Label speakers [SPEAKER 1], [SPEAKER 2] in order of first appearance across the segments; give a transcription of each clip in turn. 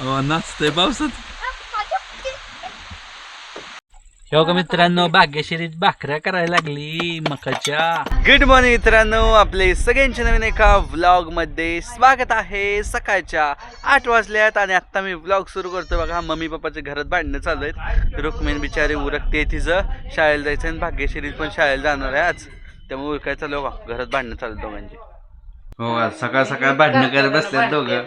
[SPEAKER 1] हो नाचतंय पावसात. हो का मित्रांनो, भाग्यश्री भाकऱ्या करायला लागली मकाच्या. गुड मॉर्निंग मित्रांनो, आपले सगळ्यांचे नवीन एका व्लॉग मध्ये स्वागत आहे. सकाळच्या 8 वाजल्यात आणि आता मी व्लॉग सुरू करतो. बघा मम्मी पप्पाच्या घरात भांडणं चालू आहेत. रुक्मिणी बिचारी उरकते, तिचं शाळेला जायचं आणि भाग्यश्री पण शाळेला जाणार आहे आज. त्यामुळे उरकाय चालू बघा, घरात भांडणं चालू दोघांची. हो आज सकाळ सकाळ भांडणं करत बसल्यात दोघं.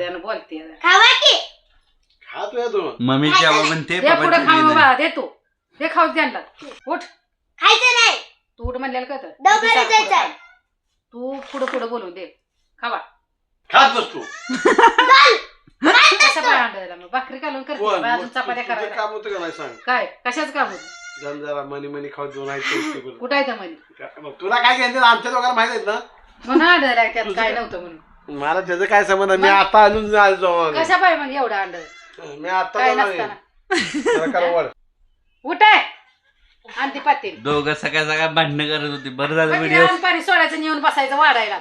[SPEAKER 1] मम्मी जेव्हा म्हणते
[SPEAKER 2] पप्पा हे खाऊ द्या. उठ
[SPEAKER 3] खायचं नाही.
[SPEAKER 2] तू उठ म्हणलेलं कळतं.
[SPEAKER 3] दवाखान्यात जायचंय.
[SPEAKER 2] तू पुढं पुढं बोलू दे. खावा
[SPEAKER 4] खात नसतो.
[SPEAKER 2] कसं भांडायला मग भाकरी घालून करते अजून चपात्या करायला.
[SPEAKER 4] काम होतं का नाही सांग.
[SPEAKER 2] काय कशाच काम होतं?
[SPEAKER 4] जरा मनी मनी खाऊ देऊन
[SPEAKER 2] कुठं आहे त्या मध्ये?
[SPEAKER 4] तुला काय घ्यायचं आमच्या दोघांना माहित आहेत ना.
[SPEAKER 2] म्हणून अंडर त्यात काय नव्हतं म्हणून.
[SPEAKER 4] मला त्याचं काय संबंध. मी आता आणून
[SPEAKER 2] कशा पाहिजे मग एवढं अंडर
[SPEAKER 4] मी आता
[SPEAKER 2] काय नसताना. उठ आहे आणि ती पातेली
[SPEAKER 1] दोघं सकाळ सकाळ भांडणं करत होती. बरं झालं
[SPEAKER 2] पाणी सोडायचं नेऊन बसायचं वाढायला.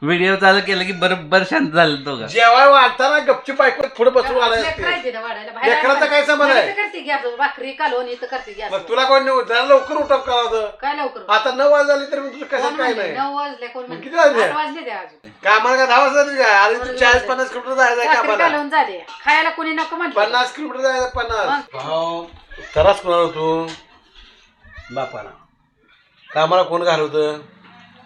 [SPEAKER 1] व्हिडिओ चालू केलं की बरोबर शांत झालं दोघं.
[SPEAKER 4] जेवाय वाढताना गपचूप ऐकून पुढे बसून लेकराचा काय संबंध आहे.
[SPEAKER 2] करते गॅस भाकरी कालवून इथं करते गॅस.
[SPEAKER 4] मग तुला कोण नाही जरा लवकर उठप करायचं.
[SPEAKER 2] काय लवकर
[SPEAKER 4] आता 9 वाजले तर तुझं कसं काय नाही.
[SPEAKER 2] 9 वाजले कोण
[SPEAKER 4] मग किती वाजले?
[SPEAKER 2] 8 वाजले द्या अजून.
[SPEAKER 4] कामाला काय 10 वाजता काय. अरे तू 40-50 किलोमीटर जायचं
[SPEAKER 2] भाकरी
[SPEAKER 4] कामाला.
[SPEAKER 2] कालवून झाले खायला कोणी नको म्हटलं.
[SPEAKER 4] 50 किलोमीटर जायचं. 50 त्रास कोणाला होतो. बापाला. कामाला कोण घालवतं.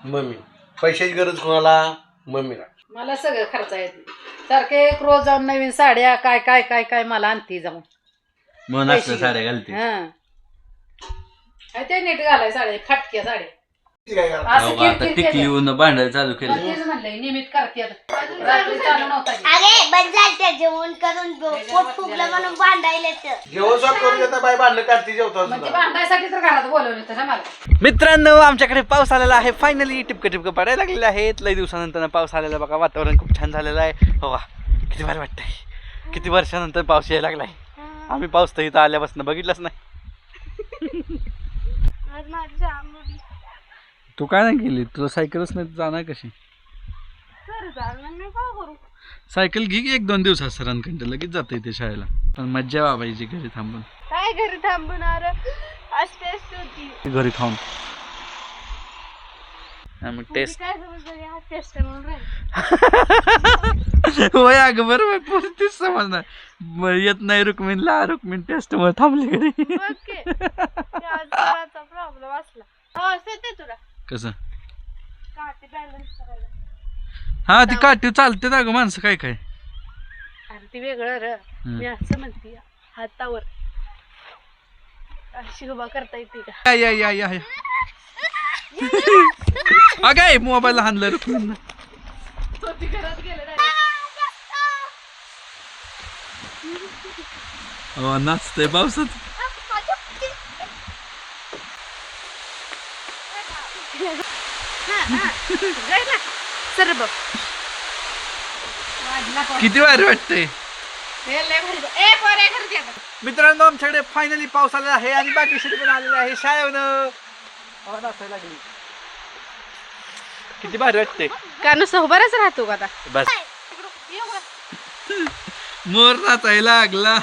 [SPEAKER 4] मम्मी. पैशाची गरज कोणाला. मम्मीला.
[SPEAKER 2] मला सगळं खर्च येते. सारखे रोज जाऊन नवीन साड्या काय काय काय काय मला आणते जाऊन.
[SPEAKER 1] मन असलं साड्या घालते.
[SPEAKER 2] हा ते नीट घालाय साड्या फाटक्या साड्या.
[SPEAKER 1] आता टिकली ऊन भांडायला चालू केलं.
[SPEAKER 2] तेच म्हणलंय निमित करते रात्री चालू नव्हता.
[SPEAKER 3] अरे बंद झालं जेवण करून पोट फुगलं म्हणून भांडायला.
[SPEAKER 4] जेवण स्वयंपाक करून देता बाई भांडणं काढते जेवतो.
[SPEAKER 2] म्हणजे भांडायसाठी तर घरात बोलवलं होतं ना मला.
[SPEAKER 1] मित्रांनो आमच्याकडे पाऊस आलेला आहे. फायनली टिपकं टिपकं पडायला लागलेलं आहे. लई दिवसानंतर पाऊस आलेला बघा. वातावरण खूप छान झालेलं आहे. हो किती भारी वाटतंय. किती वर्षानंतर पाऊस यायला लागलाय. आम्ही पाऊस तर इथं आल्यापासून बघितलंच नाही. तू काय नाही केली. तुला सायकलच नाही जाणार कशी. सायकल घे की 1-2 दिवसात सरांकडे लगेच जाता येते शाळेला. पण मज्जा बाबाईची घरी थांबून.
[SPEAKER 3] काय घरी थांबणार असते होती
[SPEAKER 1] घरी खाऊन मग टेस्ट
[SPEAKER 3] काय समजलं हा टेस्ट म्हणून
[SPEAKER 1] होय अगं बरोबर. पोस्तीच समजणार येत नाही रुक्मिणीला. रुक्मिणी टेस्ट मध्ये थांबली घरी.
[SPEAKER 3] ओके प्रॉब्लेम असला. हो येते तुला
[SPEAKER 1] कसं
[SPEAKER 3] काटे बॅलन्स करायला.
[SPEAKER 1] हा ती काठी चालते ना ग माणसं काय काय.
[SPEAKER 3] अरे ती वेगळं र. मी असं म्हणते हातावर अशी उभा करता येते का.
[SPEAKER 1] या या या या अगं मोबाईल हाणलं रुक्मिणीनं. हो नाचतंय पावसात.
[SPEAKER 3] सर बघ
[SPEAKER 1] किती भारी वाटतंय. मित्रांनो आमच्याकडे फायनली पाऊस आलेला आहे आणि भाग्यश्री पण आलेली आहे शाळेवरून. नाचायला लागली. किती भारी वाटतंय.
[SPEAKER 3] का नुसतं उभारच राहतो का आता.
[SPEAKER 1] बस मोर नाचायला लागला.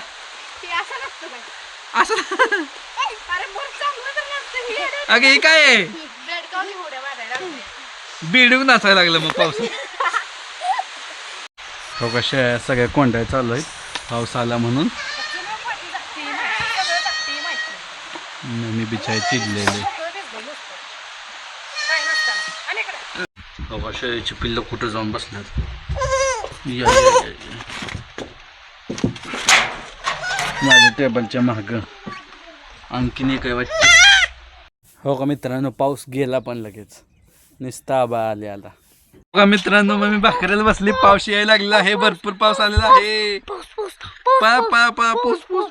[SPEAKER 1] असं अगे हे काय आहे. बिल्डिंग नाचायला लागलं मग पावसात. हो कशा सगळ्या कोंड्या चालू आहेत पाऊस आला म्हणून. मी बिचारी चिडलेले. हो शेळीची पिल्लं कुठं जाऊन बसल्यात. माझ्या टेबलच्या माग आणखीन एक वाटतं. हो का मित्रांनो पाऊस गेला पण लगेच. निस्ता आबा आले आला. हो का मित्रांनो मग मी भाकऱ्याला बसली. पाऊस यायला लागला आहे. भरपूर पाऊस आलेला आहे. पा पा पा पूस पूस.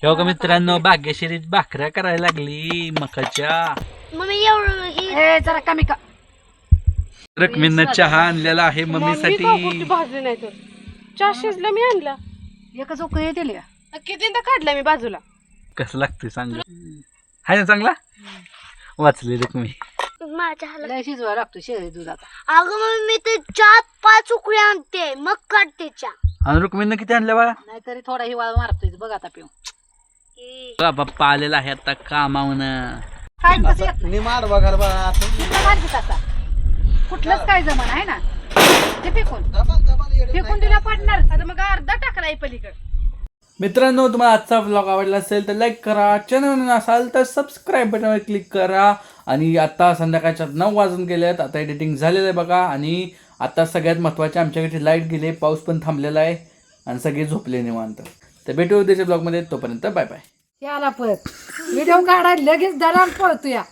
[SPEAKER 1] हो का मित्रांनो भाग्यश्री भाकऱ्या करायला लागली मकाच्या.
[SPEAKER 3] मम्मी एवढं
[SPEAKER 2] जरा कमी का.
[SPEAKER 1] रुक्मिणीनं चहा आणलेला आहे मम्मीसाठी.
[SPEAKER 3] भाजली नाही तर चहा शिजला मी आणला.
[SPEAKER 2] एकच उकळी दिली
[SPEAKER 3] कितींदा काढला मी बाजूला.
[SPEAKER 1] कसं लागतंय चांगलं. हाय ना चांगला. वाचली रुक्मिणी.
[SPEAKER 3] माझ्या हाला
[SPEAKER 2] लय शिजवायला लागतो शेळी दुधाचा.
[SPEAKER 3] अगं मग मी ते 4-5 उकळ्या आणते मग काढते चहा.
[SPEAKER 1] आणि रुक्मिणीनं किती आणलं बाळा?
[SPEAKER 2] नाहीतरी थोडा हिवाळा मारतोय बघ आता पिऊ.
[SPEAKER 1] बघा बाप्पा आलेला आहे आता कामावून.
[SPEAKER 2] काय कसं येत
[SPEAKER 4] निमाड बघायला बा आता.
[SPEAKER 2] कुठला मार्गी तसा कुठलंच काय जमान आहे ना ते फेकून दिला पडणार. आता मग अर्धा टाकलाय पलीकडे.
[SPEAKER 1] मित्रांनो, तुम्हाला आजचा व्लॉग आवडला असेल तर लाईक करा, चॅनल असाल तर सबस्क्राईब बटनवर क्लिक करा. आणि आता संध्याकाळच्या 9 वाजून गेलेत. आता एडिटिंग झालेलं आहे बघा. आणि आता सगळ्यात महत्त्वाचे आमच्याकडे लाईट गेले, पाऊस पण थांबलेला आहे आणि सगळे झोपले निवांत. तर भेटू उद्याच्या ब्लॉगमध्ये. तोपर्यंत बाय बाय.
[SPEAKER 2] याला परत व्हिडिओ काढायला लगेच दरान पळतो या.